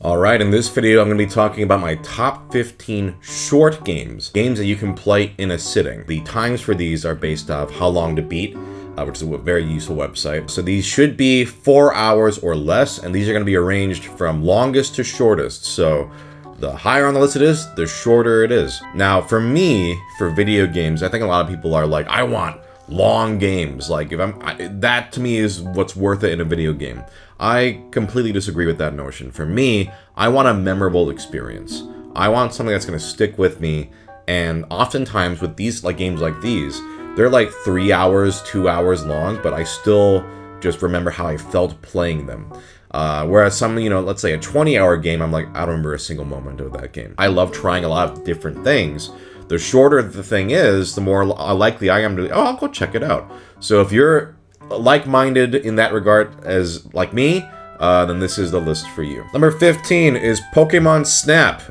Alright, in this video I'm going to be talking about my top 15 short games. Games that you can play in a sitting. The times for these are based off How Long to Beat, which is a very useful website. So these should be 4 hours or less, and these are going to be arranged from longest to shortest. So the higher on the list it is, the shorter it is. Now for me, for video games, I think a lot of people are like, I want long games. Like that to me is what's worth it in a video game. I completely disagree with that notion. For me, I want a memorable experience. I want something that's going to stick with me. And oftentimes with these games like these, they're like 3 hours, 2 hours long, but I still just remember how I felt playing them. Whereas some, let's say a 20-hour game, I'm like, I don't remember a single moment of that game. I love trying a lot of different things. The shorter the thing is, the more likely I am to, I'll go check it out. So if you're like-minded in that regard as like me, then this is the list for you. Number 15 is Pokemon Snap.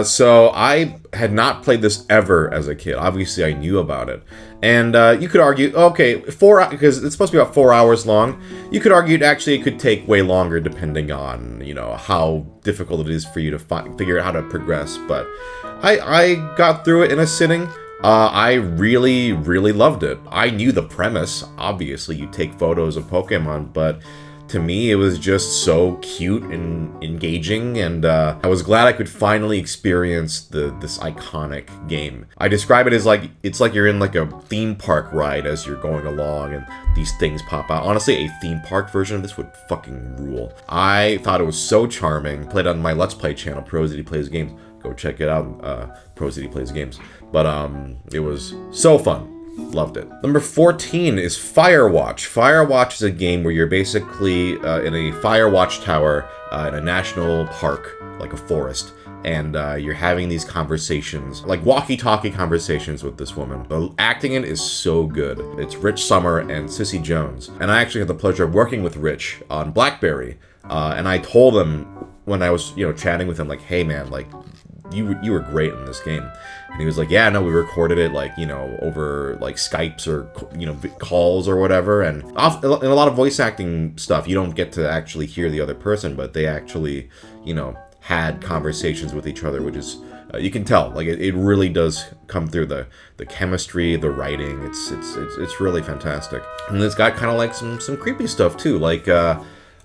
So I had not played this ever as a kid. Obviously, I knew about it. And you could argue, okay, because it's supposed to be about 4 hours long. You could argue it could take way longer depending on, how difficult it is for you to figure out how to progress. But I got through it in a sitting. I really, really loved it. I knew the premise. Obviously, you take photos of Pokemon, but to me, it was just so cute and engaging, and I was glad I could finally experience this iconic game. I describe it as it's like you're in like a theme park ride as you're going along, and these things pop out. Honestly, a theme park version of this would fucking rule. I thought it was so charming. Played on my Let's Play channel, ProZD Plays Games. Go check it out, ProZD Plays Games. But it was so fun. Loved it. Number 14 is Firewatch. Firewatch is a game where you're basically in a fire watchtower in a national park, like a forest, and you're having these conversations, like walkie-talkie conversations with this woman. The acting in it is so good. It's Rich Sommer and Sissy Jones. And I actually had the pleasure of working with Rich on BlackBerry. And I told him when I was, chatting with him, like, hey man, like, you were great in this game. And he was like, yeah, no, we recorded it over Skypes or calls or whatever. And in a lot of voice acting stuff, you don't get to actually hear the other person, but they actually had conversations with each other, which is you can tell it really does come through the chemistry, the writing. It's really fantastic. And it's got kind of some creepy stuff too.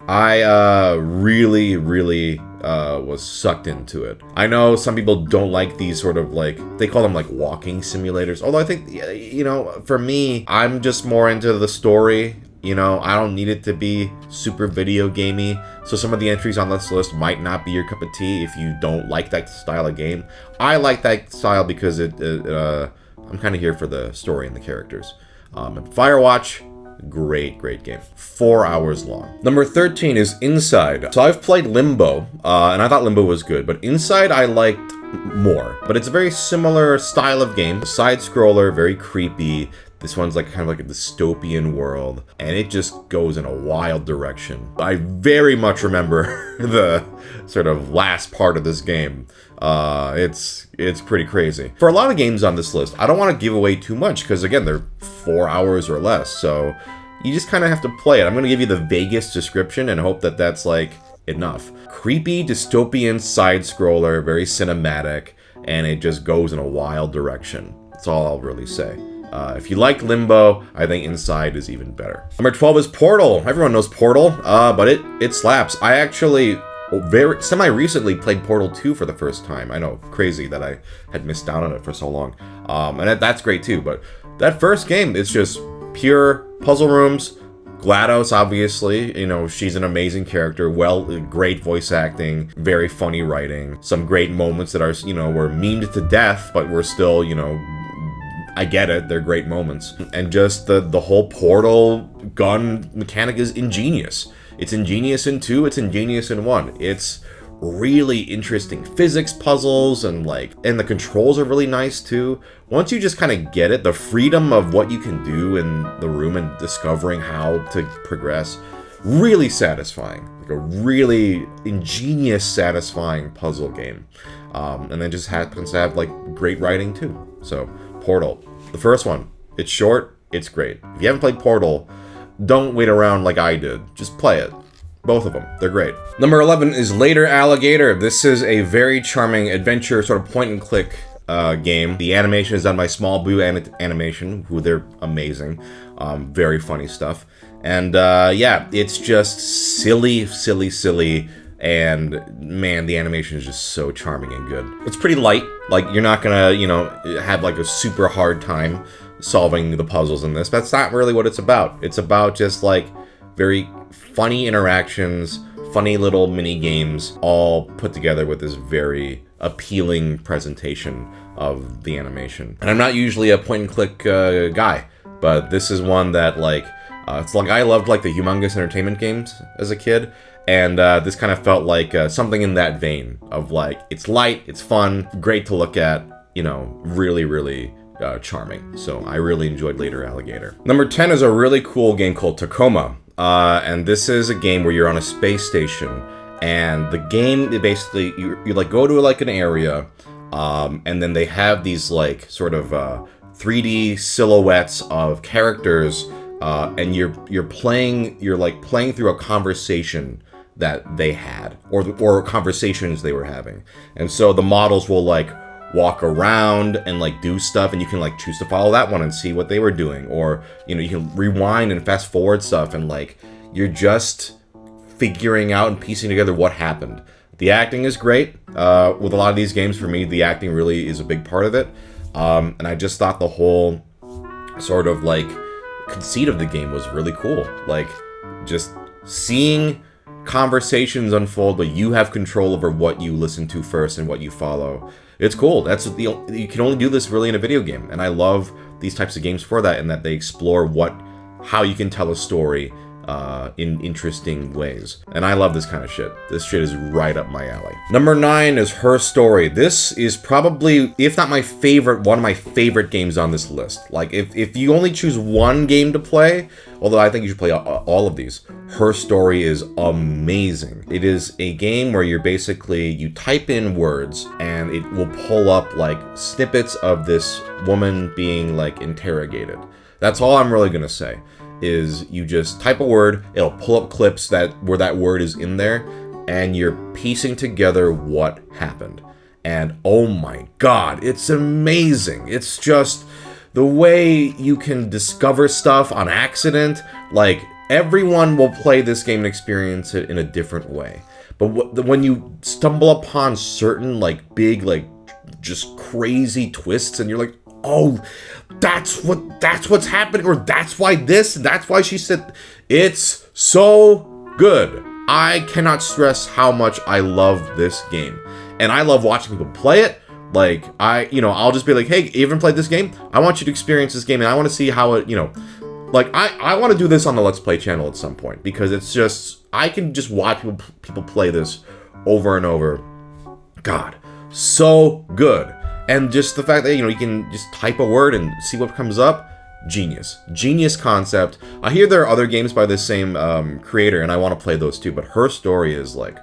I really was sucked into it. I know some people don't like these sort of they call them walking simulators. Although I think, for me, I'm just more into the story. I don't need it to be super video gamey. So some of the entries on this list might not be your cup of tea if you don't like that style of game. I like that style because I'm kind of here for the story and the characters. And Firewatch, great game. 4 hours long. Number 13 is Inside. So I've played Limbo, and I thought Limbo was good, but Inside I liked more. But it's a very similar style of game. Side scroller, very creepy. This one's kind of like a dystopian world, and it just goes in a wild direction. I very much remember the sort of last part of this game. It's pretty crazy. For a lot of games on this list, I don't want to give away too much because again, they're 4 hours or less, so you just kind of have to play it. I'm going to give you the vaguest description and hope that that's enough. Creepy dystopian side scroller, very cinematic, and it just goes in a wild direction. That's all I'll really say. If you like Limbo, I think Inside is even better. Number 12 is Portal. Everyone knows Portal, but it slaps. I actually very semi-recently played Portal 2 for the first time. I know, crazy that I had missed out on it for so long. And that's great too, but that first game, it's just pure puzzle rooms. GLaDOS, obviously, she's an amazing character. Great voice acting, very funny writing. Some great moments that are, were memed to death, but we're still, I get it, they're great moments. And just the whole Portal gun mechanic is ingenious. It's ingenious in 2, it's ingenious in 1. It's really interesting physics puzzles, and the controls are really nice too. Once you just kind of get it, the freedom of what you can do in the room and discovering how to progress, really satisfying. A really ingenious, satisfying puzzle game. And then just happens to have great writing too. So Portal, the first one, it's short, it's great. If you haven't played Portal, don't wait around like I did. Just play it. Both of them. They're great. Number 11 is Later Alligator. This is a very charming adventure, sort of point and click game. The animation is done by Small Boo Animation, who they're amazing. Very funny stuff. And yeah, it's just silly. And man, the animation is just so charming and good. It's pretty light. Like, you're not gonna, have like a super hard time solving the puzzles in this. That's not really what it's about. It's about just like very funny interactions, funny little mini games, all put together with this very appealing presentation of the animation. And I'm not usually a point and click guy, but this is one that like, it's like I loved like the Humongous Entertainment games as a kid. And this kind of felt like something in that vein of like, it's light, it's fun, great to look at, really charming. So I really enjoyed Later Alligator. Number 10 is a really cool game called Tacoma. And this is a game where you're on a space station. And the game, basically, you like go to like an area, and then they have these like sort of 3D silhouettes of characters, and you're playing through a conversation that they had, or conversations they were having. And so the models will like walk around and like do stuff, and you can like choose to follow that one and see what they were doing, or you can rewind and fast forward stuff, and like you're just figuring out and piecing together what happened. The acting is great. With a lot of these games, for me, the acting really is a big part of it. And I just thought the whole sort of like conceit of the game was really cool. Like, just seeing conversations unfold, but you have control over what you listen to first and what you follow. It's cool. You can only do this really in a video game, and I love these types of games for that, and that they explore how you can tell a story in interesting ways. And I love this kind of shit. This shit is right up my alley. Number 9 is Her Story. This is probably, if not my favorite, one of my favorite games on this list. Like, if you only choose one game to play, although I think you should play all of these, Her Story is amazing. It is a game where you type in words, and it will pull up like snippets of this woman being like interrogated. That's all I'm really gonna say. Is you just type a word, it'll pull up clips where that word is in there, and you're piecing together what happened. And oh my god, it's amazing. It's just the way you can discover stuff on accident. Like, everyone will play this game and experience it in a different way. But when you stumble upon certain like big, like just crazy twists, and you're like, oh, that's what's happening, or that's why she said, it's so good. I cannot stress how much I love this game, and I love watching people play it. Like, I'll just be like, hey, you haven't played this game? I want you to experience this game, and I want to see how it, like, I want to do this on the Let's Play channel at some point, because it's just, I can just watch people play this over and over. God, so good. And just the fact that, you can just type a word and see what comes up, genius concept. I hear there are other games by the same creator, and I want to play those too, but Her Story is like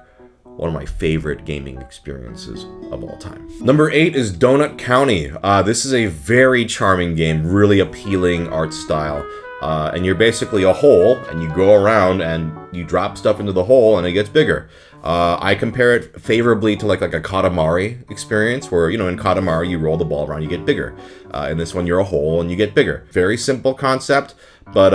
one of my favorite gaming experiences of all time. Number 8 is Donut County. This is a very charming game, really appealing art style. And you're basically a hole, and you go around and you drop stuff into the hole, and it gets bigger. I compare it favorably to like a Katamari experience, where, in Katamari, you roll the ball around, you get bigger. In this one, you're a hole, and you get bigger. Very simple concept, but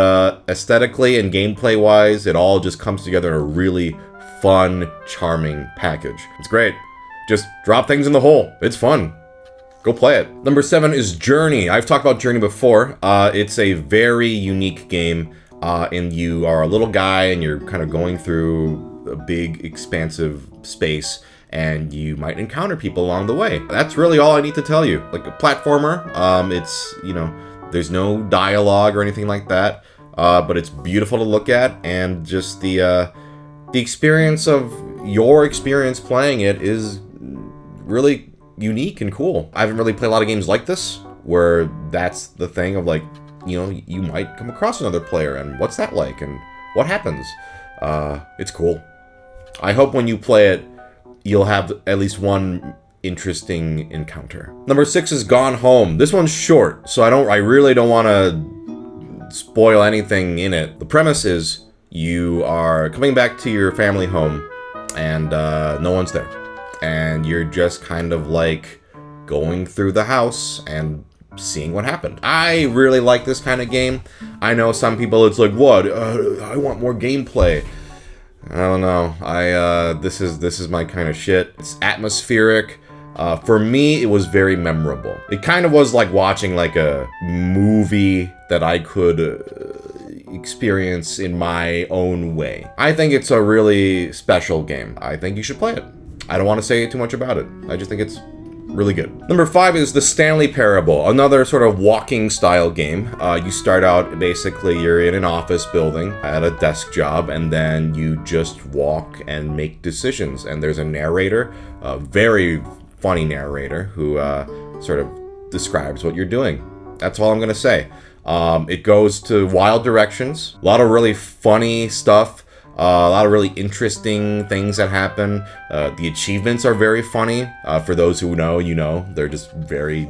aesthetically and gameplay-wise, it all just comes together in a really fun, charming package. It's great. Just drop things in the hole. It's fun. Go play it. Number 7 is Journey. I've talked about Journey before. It's a very unique game, and you are a little guy, and you're kind of going through a big, expansive space, and you might encounter people along the way. That's really all I need to tell you. Like a platformer, it's, there's no dialogue or anything like that, but it's beautiful to look at, and just the experience of your experience playing it is really unique and cool. I haven't really played a lot of games like this, where that's the thing of like, you might come across another player, and what's that like, and what happens? It's cool. I hope when you play it, you'll have at least one interesting encounter. Number 6 is Gone Home. This one's short, so I really don't want to spoil anything in it. The premise is, You are coming back to your family home, and no one's there. And you're just kind of like going through the house and seeing what happened. I really like this kind of game. I know some people, it's like, what? I want more gameplay. I don't know. This is my kind of shit. It's atmospheric. For me, it was very memorable. It kind of was like watching like a movie that I could experience in my own way. I think it's a really special game. I think you should play it. I don't want to say too much about it. I just think it's really good. Number 5 is the Stanley Parable, another sort of walking style game. You start out, basically, you're in an office building at a desk job, and then you just walk and make decisions. And there's a narrator, a very funny narrator, who sort of describes what you're doing. That's all I'm gonna say. It goes to wild directions, a lot of really funny stuff. A lot of really interesting things that happen. The achievements are very funny. For those who know, you know, they're just very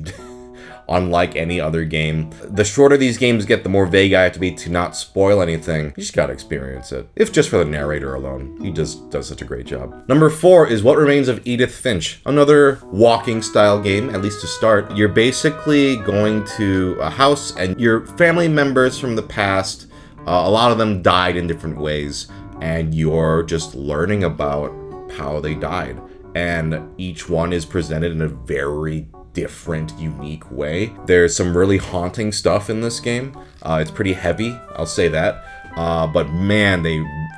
unlike any other game. The shorter these games get, the more vague I have to be to not spoil anything. You just gotta experience it. If just for the narrator alone. He just does such a great job. Number 4 is What Remains of Edith Finch. Another walking style game, at least to start. You're basically going to a house and your family members from the past, a lot of them died in different ways. And you're just learning about how they died. And each one is presented in a very different, unique way. There's some really haunting stuff in this game. It's pretty heavy, I'll say that. But man,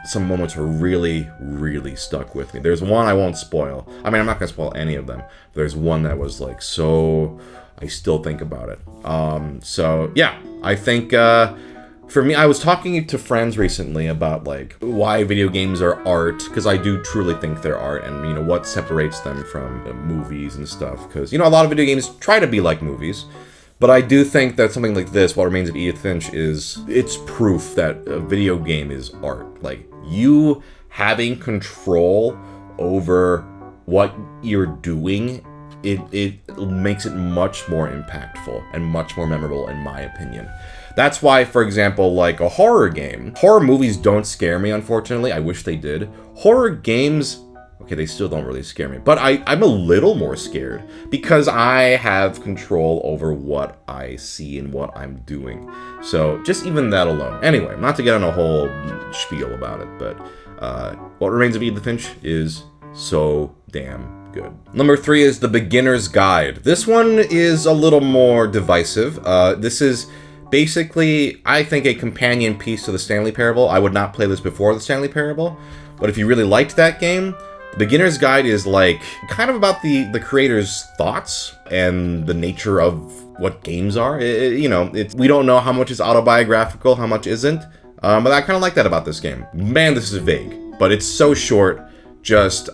some moments were really, really stuck with me. There's one I won't spoil. I mean, I'm not gonna spoil any of them. There's one that was like, so I still think about it. So yeah, I think, for me, I was talking to friends recently about like why video games are art, because I do truly think they're art, and you know what separates them from movies and stuff, because you know a lot of video games try to be like movies, but I do think that something like this, What Remains of Edith Finch, it's proof that a video game is art. Like you having control over what you're doing, it makes it much more impactful and much more memorable, in my opinion. That's why, for example, like a horror game. Horror movies don't scare me, unfortunately. I wish they did. Horror games, okay, they still don't really scare me. But I'm a little more scared because I have control over what I see and what I'm doing. So just even that alone. Anyway, not to get on a whole spiel about it, but What Remains of Edith Finch is so damn good. Number 3 is The Beginner's Guide. This one is a little more divisive. This is basically, I think, a companion piece to the Stanley Parable. I would not play this before the Stanley Parable, but if you really liked that game, The Beginner's Guide is like kind of about the creator's thoughts and the nature of what games are. We don't know how much is autobiographical, how much isn't, but I kind of like that about this game. Man, this is vague, but it's so short.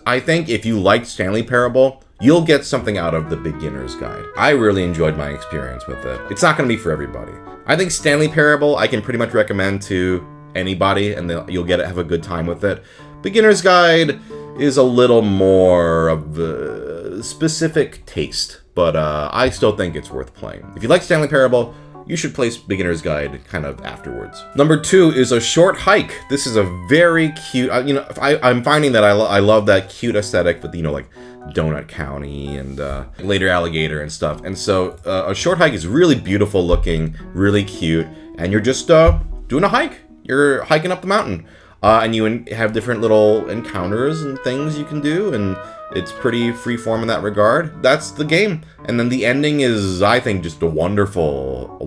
I think if you liked Stanley Parable, you'll get something out of The Beginner's Guide. I really enjoyed my experience with it. It's not going to be for everybody. I think Stanley Parable I can pretty much recommend to anybody, and you'll have a good time with it. Beginner's Guide is a little more of a specific taste, but I still think it's worth playing. If you like Stanley Parable, you should play Beginner's Guide kind of afterwards. Number 2 is A Short Hike. This is a very cute, I'm finding that I love that cute aesthetic with, like Donut County and later Alligator and stuff. And so A Short Hike is really beautiful looking, really cute, and you're just doing a hike. You're hiking up the mountain, and you have different little encounters and things you can do, and it's pretty freeform in that regard. That's the game. And then the ending is, I think, just a wonderful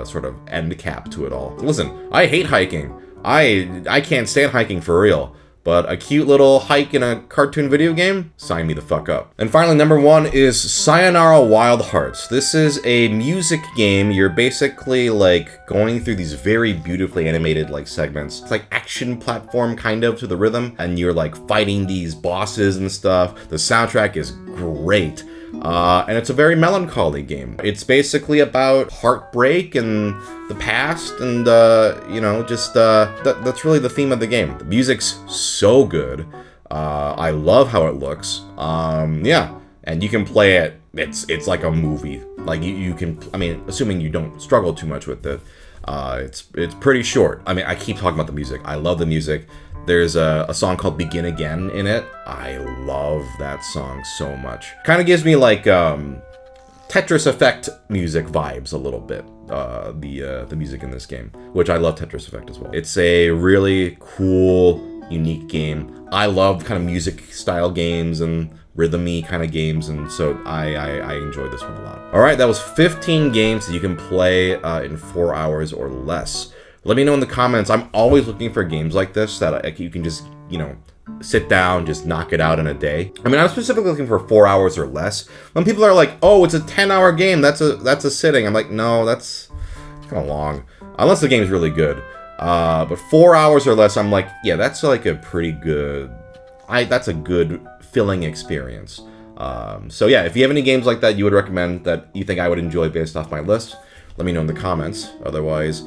sort of end cap to it all. Listen, I hate hiking. I can't stand hiking for real. But a cute little hike in a cartoon video game? Sign me the fuck up. And finally, number 1 is Sananara Wild Hearts. This is a music game. You're basically like going through these very beautifully animated like segments. It's like action platform kind of to the rhythm. And you're like fighting these bosses and stuff. The soundtrack is great. And it's a very melancholy game. It's basically about heartbreak and the past, and that's really the theme of the game. The music's so good. I love how it looks. And you can play it. It's like a movie. Like you can. I mean, assuming you don't struggle too much with it. It's pretty short. I mean, I keep talking about the music. I love the music. There's a song called Begin Again in it. I love that song so much. Kind of gives me like Tetris Effect music vibes a little bit. The music in this game, which I love Tetris Effect as well. It's a really cool, unique game. I love kind of music style games and rhythmy kind of games, and so I enjoy this one a lot. All right, that was 15 games that you can play in 4 hours or less. Let me know in the comments. I'm always looking for games like this that you can just, you know, sit down, just knock it out in a day. I mean, I'm specifically looking for 4 hours or less. When people are like, "Oh, it's a 10-hour game. That's a sitting." I'm like, "No, that's kind of long." Unless the game's really good. But 4 hours or less, I'm like, yeah, that's like a pretty good. That's a good filling experience. So yeah, if you have any games like that you would recommend that you think I would enjoy based off my list, let me know in the comments. Otherwise,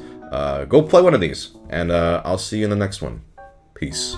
go play one of these, and I'll see you in the next one. Peace.